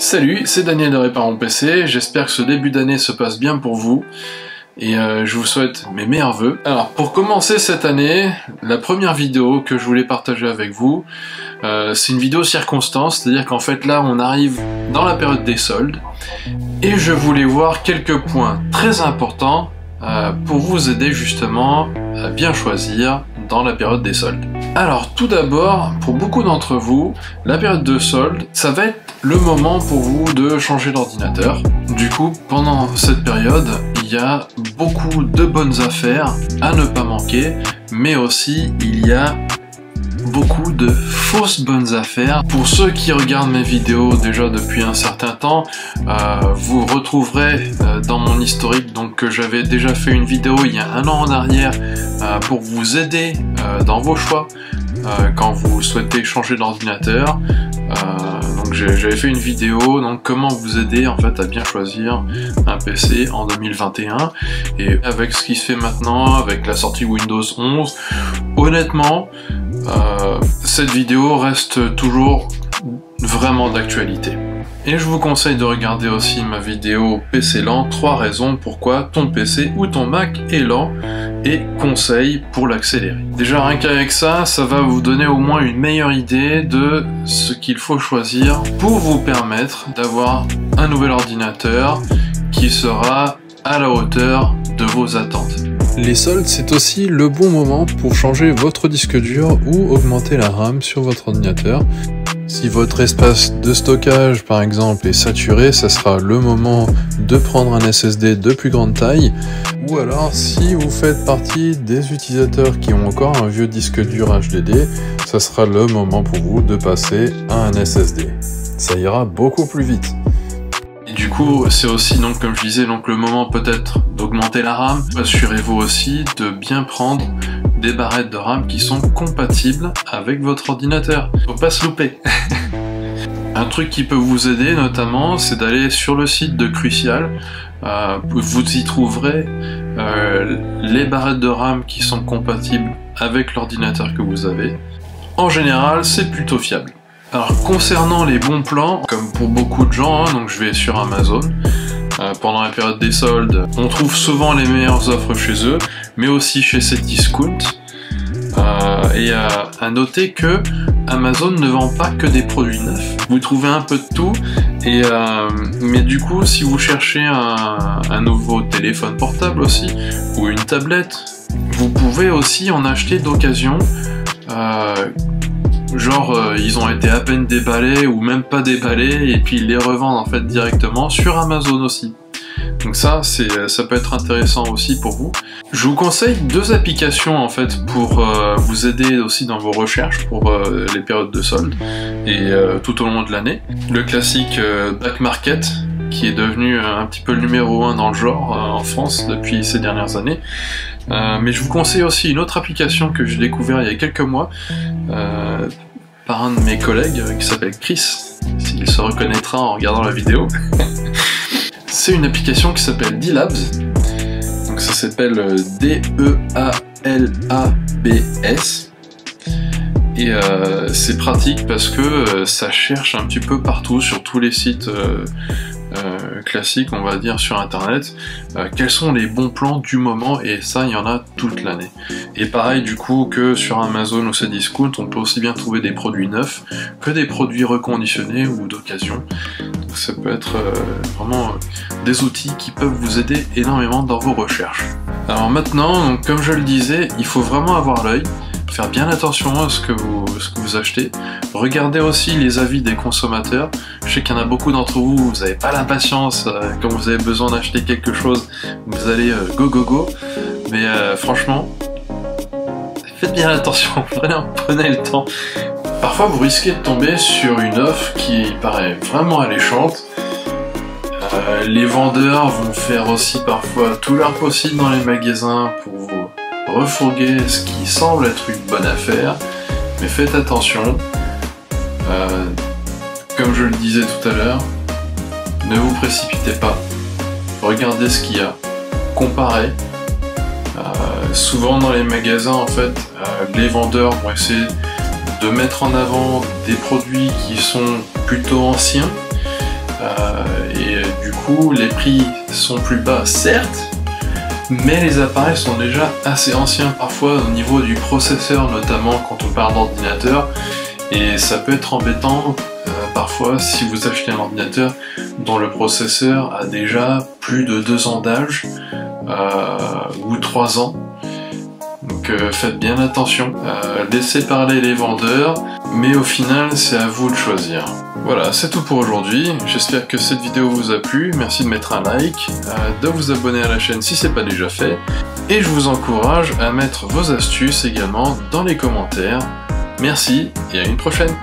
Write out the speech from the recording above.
Salut, c'est Daniel de Réparer PC, j'espère que ce début d'année se passe bien pour vous et je vous souhaite mes meilleurs vœux. Alors pour commencer cette année, la première vidéo que je voulais partager avec vous, c'est une vidéo circonstance, c'est-à-dire qu'en fait là on arrive dans la période des soldes et je voulais voir quelques points très importants pour vous aider justement à bien choisir dans la période des soldes. Alors tout d'abord, pour beaucoup d'entre vous, la période de solde, ça va être le moment pour vous de changer d'ordinateur. Du coup, pendant cette période, il y a beaucoup de bonnes affaires à ne pas manquer, mais aussi il y a beaucoup de fausses bonnes affaires. Pour ceux qui regardent mes vidéos déjà depuis un certain temps, vous retrouverez dans mon historique donc que j'avais déjà fait une vidéo il y a un an en arrière pour vous aider dans vos choix quand vous souhaitez changer d'ordinateur. Donc j'avais fait une vidéo donc comment vous aider en fait à bien choisir un PC en 2021, et avec ce qui se fait maintenant avec la sortie Windows 11, honnêtement cette vidéo reste toujours vraiment d'actualité. Et je vous conseille de regarder aussi ma vidéo PC lent, 3 raisons pourquoi ton PC ou ton Mac est lent et conseils pour l'accélérer. Déjà rien qu'avec ça, ça va vous donner au moins une meilleure idée de ce qu'il faut choisir pour vous permettre d'avoir un nouvel ordinateur qui sera à la hauteur de vos attentes. Les soldes, c'est aussi le bon moment pour changer votre disque dur ou augmenter la RAM sur votre ordinateur. Si votre espace de stockage par exemple est saturé, ça sera le moment de prendre un SSD de plus grande taille. Ou alors si vous faites partie des utilisateurs qui ont encore un vieux disque dur HDD, ça sera le moment pour vous de passer à un SSD. Ça ira beaucoup plus vite. Et du coup, c'est aussi, donc, comme je disais, donc, le moment peut-être d'augmenter la RAM. Assurez-vous aussi de bien prendre des barrettes de RAM qui sont compatibles avec votre ordinateur. Faut pas se louper. Un truc qui peut vous aider notamment, c'est d'aller sur le site de Crucial. Vous y trouverez les barrettes de RAM qui sont compatibles avec l'ordinateur que vous avez. En général, c'est plutôt fiable. Alors concernant les bons plans, comme pour beaucoup de gens, donc je vais sur Amazon, pendant la période des soldes, on trouve souvent les meilleures offres chez eux, mais aussi chez Cdiscount. Et à noter que Amazon ne vend pas que des produits neufs, vous trouvez un peu de tout, mais du coup si vous cherchez un nouveau téléphone portable aussi, ou une tablette, vous pouvez aussi en acheter d'occasion. Ils ont été à peine déballés ou même pas déballés et puis ils les revendent en fait directement sur Amazon aussi. Donc ça peut être intéressant aussi pour vous. Je vous conseille 2 applications en fait pour vous aider aussi dans vos recherches pour les périodes de solde et tout au long de l'année. Le classique Back Market, qui est devenu un petit peu le numéro 1 dans le genre en France depuis ces dernières années. Mais je vous conseille aussi une autre application que j'ai découvert il y a quelques mois par un de mes collègues qui s'appelle Chris, s'il se reconnaîtra en regardant la vidéo. C'est une application qui s'appelle D-Labs, donc ça s'appelle D-E-A-L-A-B-S, et c'est pratique parce que ça cherche un petit peu partout sur tous les sites classiques, on va dire, sur internet, quels sont les bons plans du moment, et ça il y en a toute l'année. Et pareil du coup que sur Amazon ou Cdiscount, on peut aussi bien trouver des produits neufs que des produits reconditionnés ou d'occasion. Ça peut être vraiment des outils qui peuvent vous aider énormément dans vos recherches. Alors maintenant, donc, comme je le disais, il faut vraiment avoir l'œil, faire bien attention à ce que vous achetez. Regardez aussi les avis des consommateurs. Je sais qu'il y en a beaucoup d'entre vous, vous n'avez pas la patience, quand vous avez besoin d'acheter quelque chose, vous allez go, mais franchement, faites bien attention, prenez le temps. Parfois vous risquez de tomber sur une offre qui paraît vraiment alléchante. Les vendeurs vont faire aussi parfois tout leur possible dans les magasins pour vous refourguer ce qui semble être une bonne affaire, mais faites attention. Comme je le disais tout à l'heure, ne vous précipitez pas, regardez ce qu'il y a, comparez. Souvent dans les magasins en fait, les vendeurs vont essayer de mettre en avant des produits qui sont plutôt anciens, et du coup les prix sont plus bas certes, mais les appareils sont déjà assez anciens parfois au niveau du processeur, notamment quand on parle d'ordinateur, et ça peut être embêtant parfois si vous achetez un ordinateur dont le processeur a déjà plus de 2 ans d'âge ou 3 ans. Donc faites bien attention, laissez parler les vendeurs, mais au final c'est à vous de choisir. Voilà, c'est tout pour aujourd'hui, j'espère que cette vidéo vous a plu, merci de mettre un like, de vous abonner à la chaîne si c'est pas déjà fait, et je vous encourage à mettre vos astuces également dans les commentaires. Merci et à une prochaine.